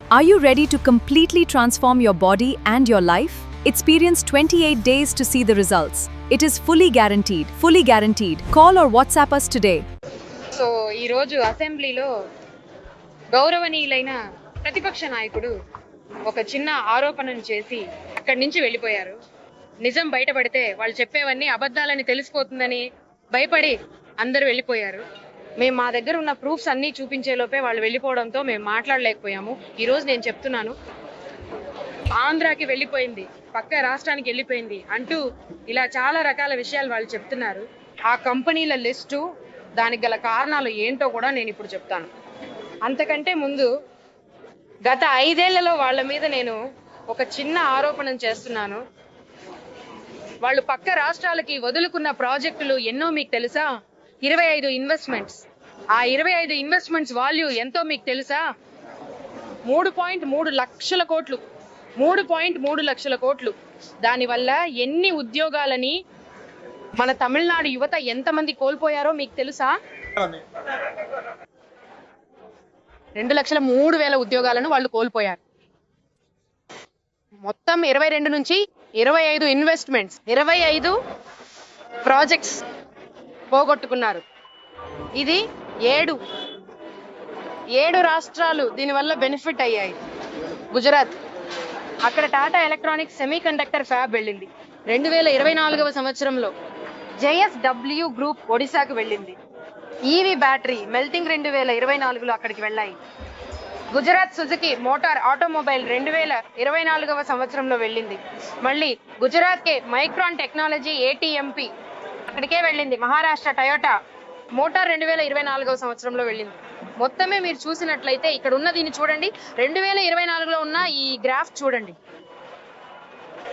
Are you ready to completely transform your body and your life? Experience 28 days to see the results. It is fully guaranteed. Fully guaranteed. Call or WhatsApp us today. So ఈ రోజు అసెంబ్లీలో గౌరవనీయులైన ప్రతిపక్ష నాయకుడు ఒక చిన్న ఆరోపణను చేసి అక్కడి నుంచి వెళ్ళిపోయారు. నిజం బయటపడితే వాళ్ళు చెప్పేవన్నీ అబద్ధాలని తెలిసిపోతుందని భయపడి అందరూ వెళ్ళిపోయారు. మేము మా దగ్గర ఉన్న ప్రూఫ్స్ అన్నీ చూపించే లోపే వాళ్ళు వెళ్ళిపోవడంతో మేము మాట్లాడలేకపోయాము. ఈరోజు నేను చెప్తున్నాను, ఆంధ్రాకి వెళ్ళిపోయింది, పక్క రాష్ట్రానికి వెళ్ళిపోయింది అంటూ ఇలా చాలా రకాల విషయాలు వాళ్ళు చెప్తున్నారు. ఆ కంపెనీల లిస్టు, దానికి గల కారణాలు ఏంటో కూడా నేను ఇప్పుడు చెప్తాను. అంతకంటే ముందు గత 5 ఏళ్లలో వాళ్ళ మీద నేను ఒక చిన్న ఆరోపణ చేస్తున్నాను. వాళ్ళు పక్క రాష్ట్రాలకి వదులుకున్న ప్రాజెక్టులు ఎన్నో మీకు తెలుసా? 25 ఇన్వెస్ట్మెంట్స్. ఆ 25 ఇన్వెస్ట్మెంట్స్ వాల్యూ ఎంతో మీకు తెలుసా? 3.3 లక్షల కోట్లు. 3.3 లక్షల కోట్లు. దానివల్ల ఎన్ని ఉద్యోగాలని మన తమిళనాడు యువత ఎంతమంది కోల్పోయారో మీకు తెలుసా? 2,03,000 ఉద్యోగాలను వాళ్ళు కోల్పోయారు. మొత్తం 22 నుంచి 25 ఇన్వెస్ట్మెంట్స్, 25 ప్రాజెక్ట్స్ పోగొట్టుకున్నారు. ఇది 7 రాష్ట్రాలు దీనివల్ల బెనిఫిట్ అయ్యాయి. గుజరాత్, అక్కడ Tata electronics semi conductor fab వెళ్ళింది 2024వ సంవత్సరంలో. JSW గ్రూప్ ఒడిశాకు వెళ్ళింది. ఈవీ బ్యాటరీ మెల్టింగ్ 2024లో అక్కడికి వెళ్ళాయి. గుజరాత్ సుజుకి మోటార్ ఆటోమొబైల్ 2024వ సంవత్సరంలో వెళ్ళింది. మళ్ళీ గుజరాత్కే మైక్రాన్ టెక్నాలజీ ATMP అక్కడికే వెళ్ళింది. మహారాష్ట్ర టయోటా మోటార్ 2024వ సంవత్సరంలో వెళ్ళింది. మొత్తమే మీరు చూసినట్లయితే ఇక్కడ ఉన్న దీన్ని చూడండి, 2024లో ఉన్న ఈ గ్రాఫ్ చూడండి,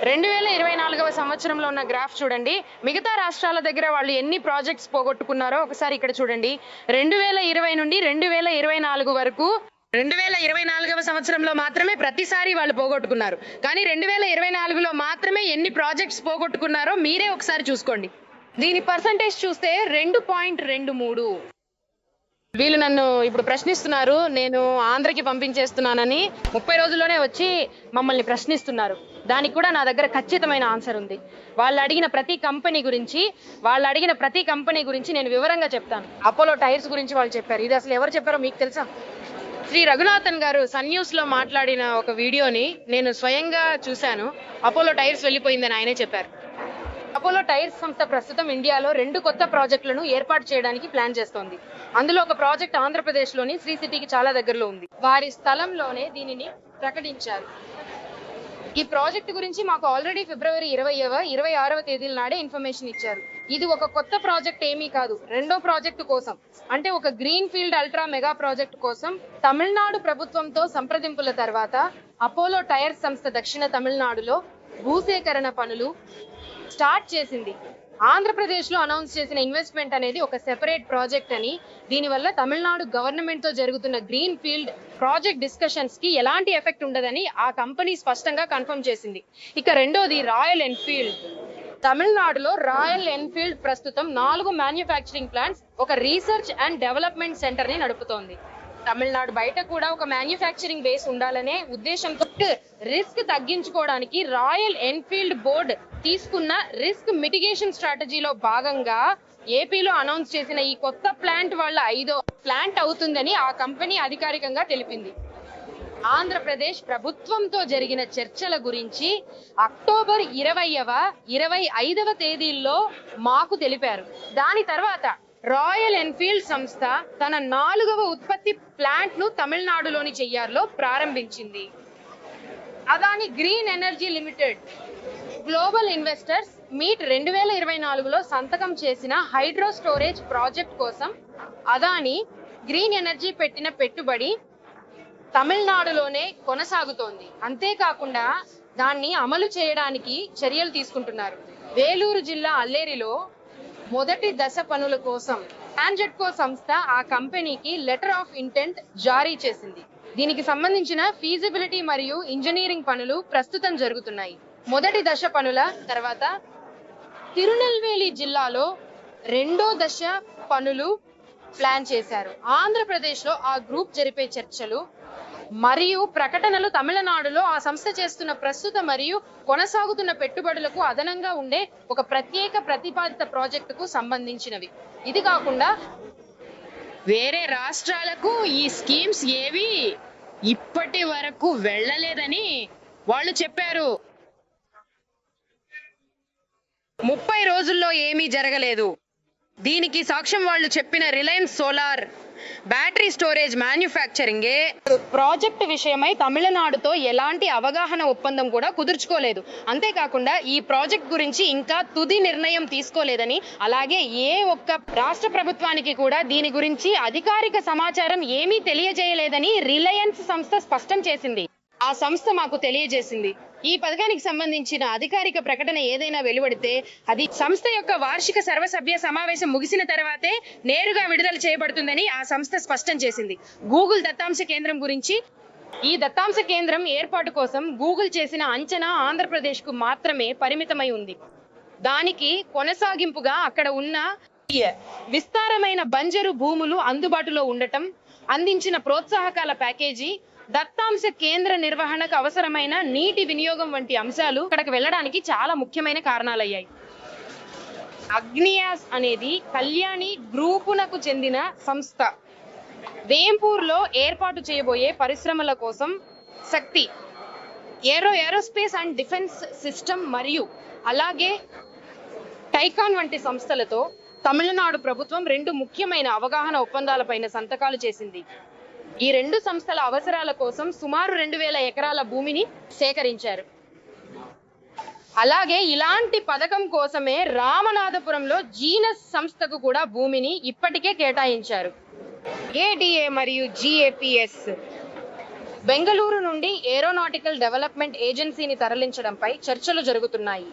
2024వ సంవత్సరంలో ఉన్న గ్రాఫ్ చూడండి. మిగతా రాష్ట్రాల దగ్గర వాళ్ళు ఎన్ని ప్రాజెక్ట్స్ పోగొట్టుకున్నారో ఒకసారి ఇక్కడ చూడండి. 2020 నుండి 2024 వరకు 2024వ సంవత్సరంలో మాత్రమే ప్రతిసారి వాళ్ళు పోగొట్టుకున్నారు. కానీ 2024లో మాత్రమే ఎన్ని ప్రాజెక్ట్స్ పోగొట్టుకున్నారో మీరే ఒకసారి చూసుకోండి. దీని పర్సంటేజ్ చూస్తే 2.23. వీళ్ళు నన్ను ఇప్పుడు ప్రశ్నిస్తున్నారు, నేను ఆంధ్రకి పంపించేస్తున్నానని 30 రోజుల్లోనే వచ్చి మమ్మల్ని ప్రశ్నిస్తున్నారు. దానికి కూడా నా దగ్గర ఖచ్చితమైన ఆన్సర్ ఉంది. వాళ్ళు అడిగిన ప్రతి కంపెనీ గురించి నేను వివరంగా చెప్తాను. అపోలో టైర్స్ గురించి వాళ్ళు చెప్పారు. ఇది అసలు ఎవరు చెప్పారో మీకు తెలుసా? శ్రీ రఘునాథన్ గారు సన్ న్యూస్ లో మాట్లాడిన ఒక వీడియోని నేను స్వయంగా చూశాను. అపోలో టైర్స్ వెళ్ళిపోయిందని ఆయనే చెప్పారు. అపోలో టైర్స్ సంస్థ ప్రస్తుతం ఇండియాలో 2 కొత్త ప్రాజెక్టులను ఏర్పాటు చేయడానికి ప్లాన్ చేస్తోంది. అందులో ఒక ప్రాజెక్ట్ ఆంధ్రప్రదేశ్లోని శ్రీ సిటీకి చాలా దగ్గరలో ఉంది. వారి స్థలంలోనే దీనిని ప్రకటించారు. ఈ ప్రాజెక్ట్ గురించి మాకు ఆల్రెడీ ఫిబ్రవరి 26వ తేదీల నాడే ఇన్ఫర్మేషన్ ఇచ్చారు. ఇది ఒక కొత్త ప్రాజెక్ట్ ఏమీ కాదు, రెండో ప్రాజెక్టు కోసం, అంటే ఒక green field ultra mega project కోసం తమిళనాడు ప్రభుత్వంతో సంప్రదింపుల తర్వాత అపోలో టైర్స్ సంస్థ దక్షిణ తమిళనాడులో భూసేకరణ పనులు స్టార్ట్ చేసింది. ఆంధ్రప్రదేశ్ లో అనౌన్స్ చేసిన ఇన్వెస్ట్మెంట్ అనేది ఒక సెపరేట్ ప్రాజెక్ట్ అని, దీనివల్ల తమిళనాడు గవర్నమెంట్ తో జరుగుతున్న గ్రీన్ ఫీల్డ్ ప్రాజెక్ట్ డిస్కషన్స్ కి ఎలాంటి ఎఫెక్ట్ ఉండదని ఆ కంపెనీ స్పష్టంగా కన్ఫర్మ్ చేసింది. ఇక రెండోది రాయల్ ఎన్ఫీల్డ్. తమిళనాడులో రాయల్ ఎన్ఫీల్డ్ ప్రస్తుతం 4 మ్యానుఫ్యాక్చరింగ్ ప్లాంట్స్, ఒక రీసెర్చ్ అండ్ డెవలప్మెంట్ సెంటర్ ని నడుపుతోంది. తమిళనాడు బయట కూడా ఒక మ్యానుఫ్యాక్చరింగ్ బేస్ ఉండాలనే ఉద్దేశంతో రిస్క్ తగ్గించుకోవడానికి రాయల్ ఎన్ఫీల్డ్ బోర్డు తీసుకున్న రిస్క్ మిటిగేషన్ స్ట్రాటజీలో భాగంగా ఏపీలో అనౌన్స్ చేసిన ఈ కొత్త ప్లాంట్ వాళ్ళ 5వ ప్లాంట్ అవుతుందని ఆ కంపెనీ అధికారికంగా తెలిపింది. ఆంధ్రప్రదేశ్ ప్రభుత్వంతో జరిగిన చర్చల గురించి అక్టోబర్ 25వ తేదీల్లో మాకు తెలిపారు. దాని తర్వాత రాయల్ ఎన్ఫీల్డ్ సంస్థ తన 4వ ఉత్పత్తి ప్లాంట్ ను తమిళనాడులోని చెయ్యార్లో ప్రారంభించింది. Adani green energy limited global investors meet 2024లో సంతకం చేసిన హైడ్రో స్టోరేజ్ ప్రాజెక్ట్ కోసం అదాని గ్రీన్ ఎనర్జీ పెట్టిన పెట్టుబడి తమిళనాడులోనే కొనసాగుతోంది. అంతేకాకుండా దాన్ని అమలు చేయడానికి చర్యలు తీసుకుంటున్నారు. వేలూరు జిల్లా అల్లేరిలో మొదటి దశ పనుల కోసం టాంజెట్కో సంస్థ ఆ కంపెనీకి లెటర్ ఆఫ్ ఇంటెంట్ జారీ చేసింది. దీనికి సంబంధించిన ఫీజిబిలిటీ మరియు ఇంజనీరింగ్ పనులు ప్రస్తుతం జరుగుతున్నాయి. మొదటి దశ పనుల తర్వాత తిరునెల్వేలి జిల్లాలో రెండో దశ పనులు ప్లాన్ చేశారు. ఆంధ్రప్రదేశ్లో ఆ గ్రూప్ జరిపే చర్చలు మరియు ప్రకటనలు తమిళనాడులో ఆ సంస్థ చేస్తున్న ప్రస్తుత మరియు కొనసాగుతున్న పెట్టుబడులకు అదనంగా ఉండే ఒక ప్రత్యేక ప్రతిపాదిత ప్రాజెక్టుకు సంబంధించినవి. ఇది కాకుండా వేరే రాష్ట్రాలకు ఈ స్కీమ్స్ ఏవి ఇప్పటి వరకు వెళ్ళలేదని వాళ్ళు చెప్పారు. 30 రోజుల్లో ఏమీ జరగలేదు. దీనికి సాక్ష్యం వాళ్ళు చెప్పిన రిలయన్స్ సోలార్ బ్యాటరీ స్టోరేజ్ మ్యానుఫ్యాక్చరింగే. ప్రాజెక్టు విషయమై తమిళనాడుతో ఎలాంటి అవగాహన ఒప్పందం కూడా కుదుర్చుకోలేదు. అంతేకాకుండా ఈ ప్రాజెక్ట్ గురించి ఇంకా తుది నిర్ణయం తీసుకోలేదని, అలాగే ఏ ఒక్క రాష్ట్ర ప్రభుత్వానికి కూడా దీని గురించి అధికారిక సమాచారం ఏమీ తెలియజేయలేదని రిలయన్స్ సంస్థ స్పష్టం చేసింది. ఆ సంస్థ మాకు తెలియజేసింది, ఈ పథకానికి సంబంధించిన అధికారిక ప్రకటన ఏదైనా వెలువడితే అది సంస్థ యొక్క వార్షిక సర్వసభ్య సమావేశం ముగిసిన తర్వాతే నేరుగా విడుదల చేయబడుతుందని ఆ సంస్థ స్పష్టం చేసింది. గూగుల్ దత్తాంశ కేంద్రం గురించి, ఈ దత్తాంశ కేంద్రం ఏర్పాటు కోసం గూగుల్ చేసిన అంచనా ఆంధ్రప్రదేశ్కు మాత్రమే పరిమితమై ఉంది. దానికి కొనసాగింపుగా అక్కడ ఉన్న విస్తారమైన బంజరు భూములు అందుబాటులో ఉండటం, అందించిన ప్రోత్సాహకాల ప్యాకేజీ, దత్తాంశ కేంద్ర నిర్వహణకు అవసరమైన నీటి వినియోగం వంటి అంశాలు అక్కడికి వెళ్ళడానికి చాలా ముఖ్యమైన కారణాలయ్యాయి. అగ్నియాస్ అనేది కళ్యాణి గ్రూపునకు చెందిన సంస్థ. వేంపూర్లో ఏర్పాటు చేయబోయే పరిశ్రమల కోసం శక్తి, ఏరోస్పేస్ అండ్ డిఫెన్స్ సిస్టమ్ మరియు అలాగే టైకాన్ వంటి సంస్థలతో తమిళనాడు ప్రభుత్వం 2 ముఖ్యమైన అవగాహన ఒప్పందాలపైన సంతకాలు చేసింది. ఈ 2 సంస్థల అవసరాల కోసం సుమారు 2000 ఎకరాల భూమిని సేకరించారు. అలాగే ఇలాంటి పథకం కోసమే రామనాథపురంలో జీనస్ సంస్థకు కూడా భూమిని ఇప్పటికే కేటాయించారు. ఏడిఏ మరియు జిఏపిఎస్ బెంగళూరు నుండి ఏరోనాటికల్ డెవలప్మెంట్ ఏజెన్సీని తరలించడంపై చర్చలు జరుగుతున్నాయి.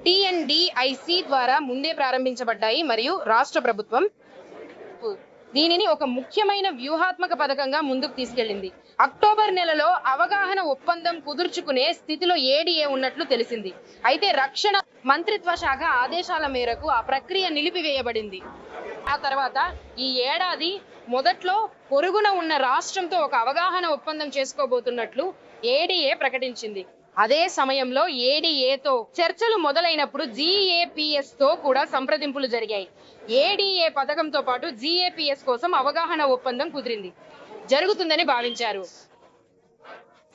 టిఎన్డిఐసి ద్వారా ముందే ప్రారంభించబడ్డాయి మరియు రాష్ట్ర ప్రభుత్వం దీనిని ఒక ముఖ్యమైన వ్యూహాత్మక పథకంగా ముందుకు తీసుకెళ్లింది. అక్టోబర్ నెలలో అవగాహన ఒప్పందం కుదుర్చుకునే స్థితిలో ఏడిఏ ఉన్నట్లు తెలిసింది. అయితే రక్షణ మంత్రిత్వ శాఖ ఆదేశాల మేరకు ఆ ప్రక్రియ నిలిపివేయబడింది. ఆ తర్వాత ఈ ఏడాది మొదట్లో పొరుగున ఉన్న రాష్ట్రంతో ఒక అవగాహన ఒప్పందం చేసుకోబోతున్నట్లు ఏడిఏ ప్రకటించింది. అదే సమయంలో ఏడిఏతో చర్చలు మొదలైనప్పుడు జిఏపిఎస్ తో కూడా సంప్రదింపులు జరిగాయి. ఏడిఏ పథకంతో పాటు జిఏపిఎస్ కోసం అవగాహన ఒప్పందం కుదిరింది, జరుగుతుందని భావించారు.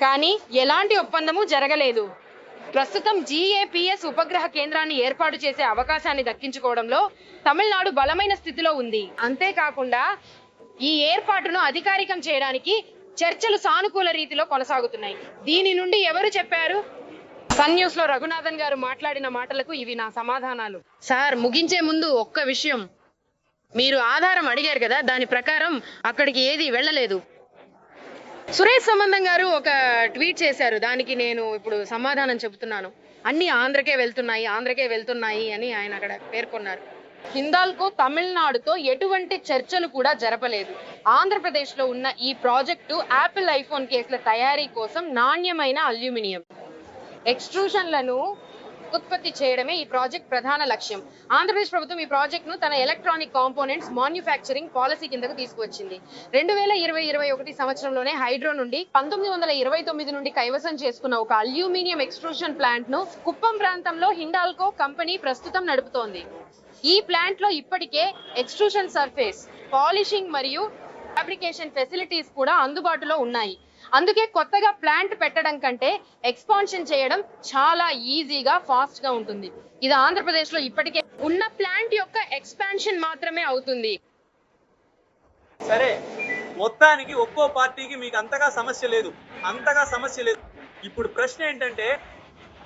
కానీ ఎలాంటి ఒప్పందము జరగలేదు. ప్రస్తుతం జిఏపిఎస్ ఉపగ్రహ కేంద్రాన్ని ఏర్పాటు చేసే అవకాశాన్ని దక్కించుకోవడంలో తమిళనాడు బలమైన స్థితిలో ఉంది. అంతేకాకుండా ఈ ఏర్పాటును అధికారికం చేయడానికి చర్చలు సానుకూల రీతిలో కొనసాగుతున్నాయి. దీని నుండి ఎవరు చెప్పారు? సన్ న్యూస్ లో రఘునాథన్ గారు మాట్లాడిన మాటలకు ఇవి నా సమాధానాలు. సార్, ముగించే ముందు ఒక్క విషయం, మీరు ఆధారం అడిగారు కదా, దాని ప్రకారం అక్కడికి ఏది వెళ్ళలేదు. సురేష్ సంబంధం గారు ఒక ట్వీట్ చేశారు, దానికి నేను ఇప్పుడు సమాధానం చెబుతున్నాను. అన్ని ఆంధ్రకే వెళ్తున్నాయి అని ఆయన అక్కడ పేర్కొన్నారు. హిందాల్కో తమిళనాడుతో ఎటువంటి చర్చలు కూడా జరపలేదు. ఆంధ్రప్రదేశ్ లో ఉన్న ఈ ప్రాజెక్టు యాపిల్ ఐఫోన్ కేసుల తయారీ కోసం నాణ్యమైన అల్యూమినియం ఎక్స్ట్రూషన్లను ఉత్పత్తి చేయడమే ఈ ప్రాజెక్ట్ ప్రధాన లక్ష్యం. ఆంధ్రప్రదేశ్ ప్రభుత్వం ఈ ప్రాజెక్ట్ ను తన ఎలక్ట్రానిక్ కాంపోనెంట్స్ మ్యానుఫ్యాక్చరింగ్ పాలసీ కిందకు తీసుకువచ్చింది. 2020-21 సంవత్సరంలోనే హైడ్రో నుండి 1929 నుండి కైవసం చేసుకున్న ఒక అల్యూమినియం ఎక్స్ట్రూషన్ ప్లాంట్ ను కుప్పం ప్రాంతంలో హిండాల్కో కంపెనీ ప్రస్తుతం నడుపుతోంది. ఈ ప్లాంట్ లో ఇప్పటికే ఎక్స్ట్రూషన్ సర్ఫేస్, పాలిషింగ్ మరియు ఫ్యాబ్రికేషన్ ఫెసిలిటీస్ కూడా అందుబాటులో ఉన్నాయి. అందుకే కొత్తగా ప్లాంట్ పెట్టడం కంటే ఎక్స్పాన్షన్ చేయడం చాలా ఈజీగా, ఫాస్ట్ గా ఉంటుంది. ఇది ఆంధ్రప్రదేశ్ లో ఇప్పటికే ఉన్న ప్లాంట్ యొక్క ఎక్స్పాన్షన్ మాత్రమే అవుతుంది. సరే, మొత్తానికి ఒక్కో పార్టీకి మీకు అంతగా సమస్య లేదు. ఇప్పుడు ప్రశ్న ఏంటంటే,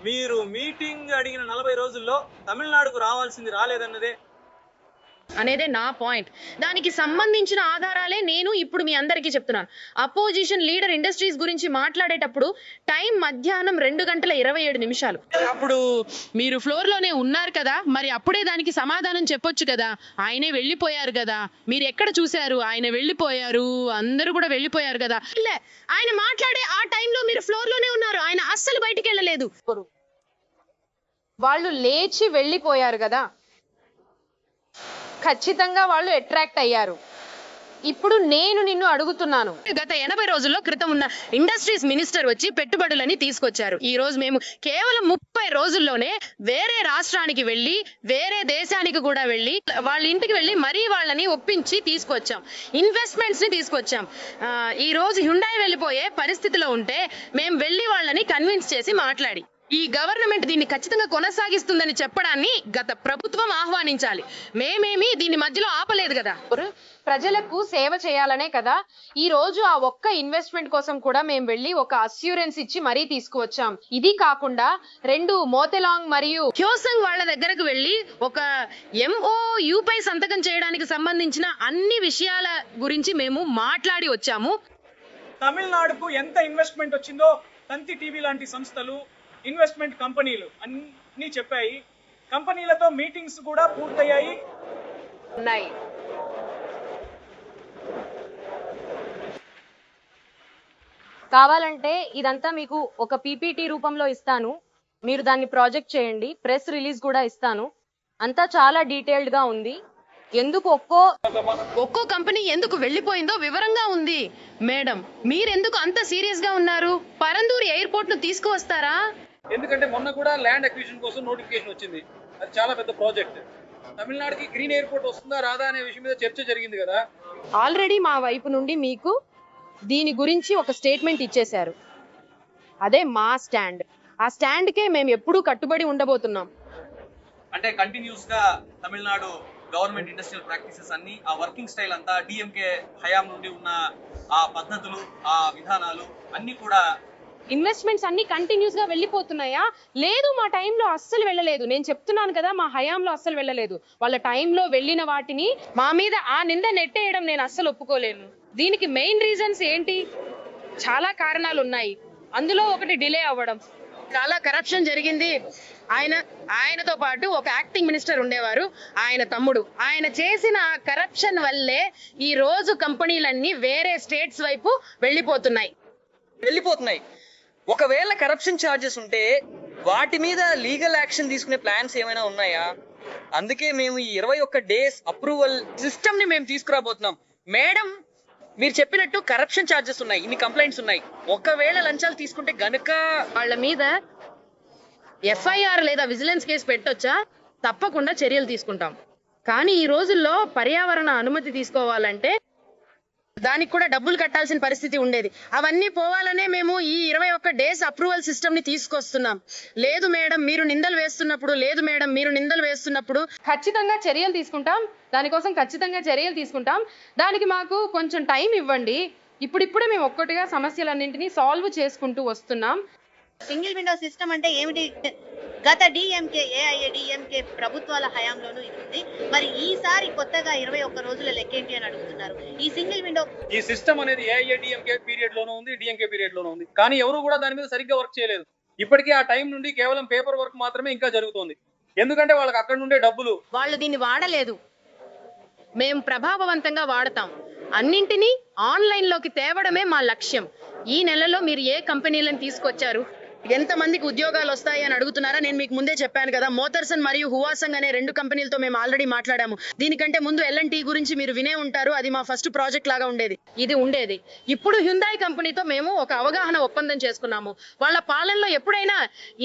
మీరు మీటింగ్ అడిగిన 40 రోజుల్లో తమిళనాడుకు రావాల్సింది రాలేదన్నదే అనేదే నా పాయింట్. దానికి సంబంధించిన ఆధారాలే నేను ఇప్పుడు మీ అందరికీ చెప్తున్నాను. అపోజిషన్ లీడర్ ఇండస్ట్రీస్ గురించి మాట్లాడేటప్పుడు టైం మధ్యాహ్నం 2:27. అప్పుడు మీరు ఫ్లోర్ లోనే ఉన్నారు కదా, మరి అప్పుడే దానికి సమాధానం చెప్పొచ్చు కదా. ఆయనే వెళ్ళిపోయారు కదా, మీరు ఎక్కడ చూశారు? ఆయన వెళ్ళిపోయారు, అందరూ కూడా వెళ్ళిపోయారు కదా. ఆయన మాట్లాడే ఆ టైంలో మీరు ఫ్లోర్ లోనే ఉన్నారు, ఆయన అస్సలు బయటికి వెళ్ళలేదు. వాళ్ళు లేచి వెళ్ళిపోయారు కదా, ఖచ్చితంగా వాళ్ళు అట్రాక్ట్ అయ్యారు. ఇప్పుడు నేను నిన్ను అడుగుతున్నాను, గత 80 రోజుల్లో క్రితం ఉన్న ఇండస్ట్రీస్ మినిస్టర్ వచ్చి పెట్టుబడులని తీసుకొచ్చారు. ఈ రోజు మేము కేవలం 30 రోజుల్లోనే వేరే రాష్ట్రానికి వెళ్ళి వేరే దేశానికి కూడా వెళ్ళి వాళ్ళ ఇంటికి వెళ్ళి మరీ వాళ్ళని ఒప్పించి తీసుకొచ్చాం, ఇన్వెస్ట్మెంట్స్ ని తీసుకొచ్చాం. ఈ రోజు హ్యుండాయ్ వెళ్ళిపోయే పరిస్థితిలో ఉంటే మేము వెళ్ళి వాళ్ళని కన్విన్స్ చేసి మాట్లాడి ఈ గవర్నమెంట్ దీన్ని ఖచ్చితంగా కొనసాగిస్తుందని చెప్పడాన్ని గత ప్రభుత్వం ఆహ్వానించాలి. మేమేమి దీన్ని మధ్యలో ఆపలేదు కదా. ప్రజలకు సేవ చేయాలనే కదా ఈ రోజు ఆ ఒక్క ఇన్వెస్ట్మెంట్ కోసం కూడా మేము వెళ్ళి ఒక అస్యూరెన్స్ ఇచ్చి మరీ తీసుకువచ్చాం. ఇది కాకుండా 2 మోతెలాంగ్ మరియు హ్యోసంగ్ వాళ్ళ దగ్గరకు వెళ్ళి ఒక MOU పై సంతకం చేయడానికి సంబంధించిన అన్ని విషయాల గురించి మేము మాట్లాడి వచ్చాము. తమిళనాడుకు ఎంత ఇన్వెస్ట్మెంట్ వచ్చిందో తంతి టీవీ లాంటి సంస్థలు, ఇన్వెస్ట్మెంట్ కంపెనీలు అన్ని చెప్పాయి. కంపెనీలతో మీటింగ్స్ కూడా పూర్తయ్యాయి. కావాలంటే ఇదంతా మీకు ఒక PPT రూపంలో ఇస్తాను, మీరు దాన్ని ప్రాజెక్ట్ చేయండి, ప్రెస్ రిలీజ్ కూడా ఇస్తాను. అంతా చాలా డీటెయిల్డ్ గా ఉంది. ఎందుకు ఒక్కో కంపెనీ ఎందుకు వెళ్ళిపోయిందో వివరంగా ఉంది. మేడం, మీరెందుకు అంత సీరియస్ గా ఉన్నారు? పరందూరు ఎయిర్పోర్ట్ ను తీసుకువస్తారా? ఎందుకంటే మొన్న కూడా ల్యాండ్ అక్విజిషన్ కోసం నోటిఫికేషన్ వచ్చింది. అది చాలా పెద్ద ప్రాజెక్ట్. తమిళనాడుకి గ్రీన్ ఎయిర్పోర్ట్ వస్తుందా రాదా అనే విషయం మీద చర్చ జరిగింది కదా. ఆల్రెడీ మా వైపు నుండి మీకు దీని గురించి ఒక స్టేట్మెంట్ ఇచ్చేశారు. అదే మా స్టాండ్. ఆ స్టాండ్ కే మేము ఎప్పుడూ కట్టుబడి ఉండబోతున్నాం. అంటే కంటిన్యూస్ గా తమిళనాడు గవర్నమెంట్ ఇండస్ట్రియల్ ప్రాక్టీసెస్ అన్ని, ఆ వర్కింగ్ స్టైల్ అంతా, డిఎంకే హయాం నుండి ఉన్న ఆ పద్ధతులు, ఆ విధానాలు అన్ని కూడా ఇన్వెస్ట్మెంట్స్ అన్ని కంటిన్యూస్ గా వెళ్ళిపోతున్నాయా? లేదు, మా టైంలో అస్సలు వెళ్ళలేదు. నేను చెప్తున్నాను కదా, మా హయాంలో అస్సలు వెళ్ళలేదు. వాళ్ళ టైంలో వెళ్ళిన వాటిని మా మీద ఆ నింద నెట్టేయడం నేను అస్సలు ఒప్పుకోలేను. దీనికి మెయిన్ రీజన్స్ ఏంటి? చాలా కారణాలు ఉన్నాయి. అందులో ఒకటి డిలే అవ్వడం. చాలా కరప్షన్ జరిగింది. ఆయనతో పాటు ఒక యాక్టింగ్ మినిస్టర్ ఉండేవారు, ఆయన తమ్ముడు. ఆయన చేసిన కరప్షన్ వల్లే ఈ రోజు కంపెనీలన్నీ వేరే స్టేట్స్ వైపు వెళ్ళిపోతున్నాయి. ఒకవేళ కరప్షన్ ఛార్జెస్ ఉంటే వాటి మీద లీగల్ యాక్షన్ తీసుకునే ప్లాన్స్ ఏమైనా ఉన్నాయా? అందుకే మేము ఈ 21 డేస్ అప్రూవల్ సిస్టమ్ ని మేము తీసుకురాబోతున్నాం. మేడం, మీరు చెప్పినట్టు కరప్షన్ ఛార్జెస్ ఉన్నాయి, ఇన్ని కంప్లైంట్స్ ఉన్నాయి. ఒకవేళ లంచాలు తీసుకుంటే గనుక వాళ్ళ మీద FIR లేదా విజిలెన్స్ కేసు పెట్టొచ్చా? తప్పకుండా చర్యలు తీసుకుంటాం. కానీ ఈ రోజుల్లో పర్యావరణ అనుమతి తీసుకోవాలంటే దానికి కూడా డబ్బులు కట్టాల్సిన పరిస్థితి ఉండేది. అవన్నీ పోవాలనే మేము ఈ 21 డేస్ అప్రూవల్ సిస్టమ్ ని తీసుకొస్తున్నాం. లేదు మేడం మీరు నిందలు వేస్తున్నప్పుడు ఖచ్చితంగా చర్యలు తీసుకుంటాం. దానికోసం ఖచ్చితంగా చర్యలు తీసుకుంటాం. దానికి మాకు కొంచెం టైం ఇవ్వండి. ఇప్పుడిప్పుడే మేము ఒక్కటిగా సమస్యలన్నింటినీ సాల్వ్ చేసుకుంటూ వస్తున్నాం. సింగిల్ విండో సిస్టమ్ అంటే ఏమిటి? గత డిఎంకే ఏఐఏడిఎంకే ప్రభుత్వాల హయాంలోనూ ఇది ఉంది. మరి ఈసారి కొత్తగా 21 రోజుల లెక్కేంటి అని అడుగుతున్నారు. ఈ సింగిల్ విండో, ఈ సిస్టమ్ అనేది ఏఐఏడిఎంకే పీరియడ్ లోనూ ఉంది, డిఎంకే పీరియడ్ లోనూ ఉంది. కానీ ఎవరు కూడా దాని మీద సరిగ్గా వర్క్ చేయలేదు. ఇప్పటికీ ఆ టైం నుండి కేవలం పేపర్ వర్క్ మాత్రమే ఇంకా జరుగుతోంది. ఎందుకంటే వాళ్ళకి అక్కడ నుండే డబ్బులు. వాళ్ళు దీన్ని వాడలేదు, మేము ప్రభావవంతంగా వాడతాం. అన్నింటినీ ఆన్లైన్ లోకి తేవడమే మా లక్ష్యం. ఈ నెలలో మీరు ఏ కంపెనీలను తీసుకొచ్చారు, ఎంతమందికి ఉద్యోగాలు వస్తాయి అని అడుగుతున్నారా? నేను మీకు ముందే చెప్పాను కదా, మోతర్సన్ మరియు హువాసంగ్ అనే 2 కంపెనీలతో మేము ఆల్రెడీ మాట్లాడాము. దీనికంటే ముందు L&T గురించి మీరు వినే ఉంటారు. అది మా ఫస్ట్ ప్రాజెక్ట్ లాగా ఉండేది. ఇప్పుడు హ్యుందాయ్ కంపెనీతో మేము ఒక అవగాహన ఒప్పందం చేసుకున్నాము. వాళ్ళ పాలనలో ఎప్పుడైనా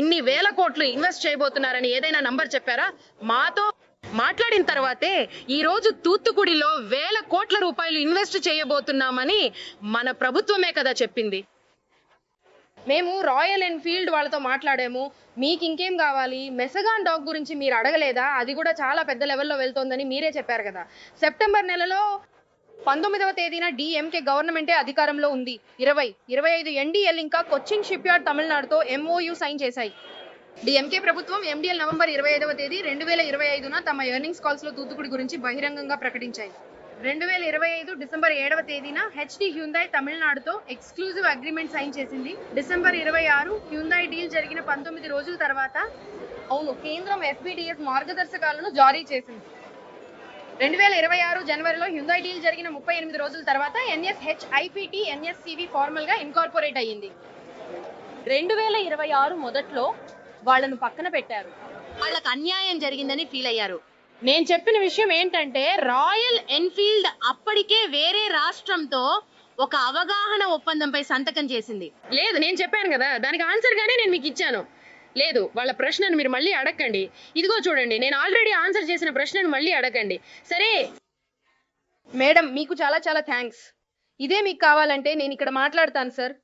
ఇన్ని వేల కోట్లు ఇన్వెస్ట్ చేయబోతున్నారని ఏదైనా నంబర్ చెప్పారా? మాతో మాట్లాడిన తర్వాతే ఈ రోజు తూత్తుకుడిలో వేల కోట్ల రూపాయలు ఇన్వెస్ట్ చేయబోతున్నామని మన ప్రభుత్వమే కదా చెప్పింది. మేము రాయల్ ఎన్ఫీల్డ్ వాళ్ళతో మాట్లాడాము. మీకు ఇంకేం కావాలి? మెసగాన్ డాగ్ గురించి మీరు అడగలేదా? అది కూడా చాలా పెద్ద లెవెల్లో వెళ్తోందని మీరే చెప్పారు కదా. సెప్టెంబర్ నెలలో 19వ తేదీన డిఎంకే గవర్నమెంటే అధికారంలో ఉంది. 25 NDL ఇంకా కొచ్చిన్ షిప్ యార్డ్ తమిళనాడుతో MOU సైన్ చేశాయి. డిఎంకే ప్రభుత్వం MDL నవంబర్ 25వ తేదీ 2025న తమ ఎర్నింగ్స్ కాల్స్ లో తూత్తుకుడి గురించి బహిరంగంగా ప్రకటించాయి. 2025 డిసెంబర్ 7వ తేదీన HD హ్యుందాయ్ తమిళనాడుతో ఎక్స్క్లూజివ్ అగ్రిమెంట్ సైన్ చేసింది. డిసెంబర్ 26 హ్యుందాయ్ డీల్ జరిగిన 19 రోజుల తర్వాత కేంద్రం FBDS మార్గదర్శకాలను జారీ చేసింది. 2026 జనవరిలో హ్యుందాయ్ డీల్ జరిగిన 38 రోజుల తర్వాత NSHIPT NSCV ఫార్మల్ గా ఇన్కార్పొరేట్ అయ్యింది. 2026 మొదట్లో వాళ్ళను పక్కన పెట్టారు. వాళ్ళకు అన్యాయం జరిగిందని ఫీల్ అయ్యారు. నేను చెప్పిన విషయం ఏంటంటే రాయల్ ఎన్ఫీల్డ్ అప్పటికే వేరే రాష్ట్రంతో ఒక అవగాహన ఒప్పందంపై సంతకం చేసింది. లేదు, నేను చెప్పాను కదా, దానికి ఆన్సర్ గానే నేను మీకు ఇచ్చాను. లేదు, వాళ్ళ ప్రశ్నను మీరు మళ్ళీ అడగండి. ఇదిగో చూడండి, నేను ఆల్రెడీ ఆన్సర్ చేసిన ప్రశ్నను మళ్ళీ అడగండి. సరే మేడం, మీకు చాలా చాలా థ్యాంక్స్. ఇదే మీకు కావాలంటే నేను ఇక్కడ మాట్లాడతాను సార్.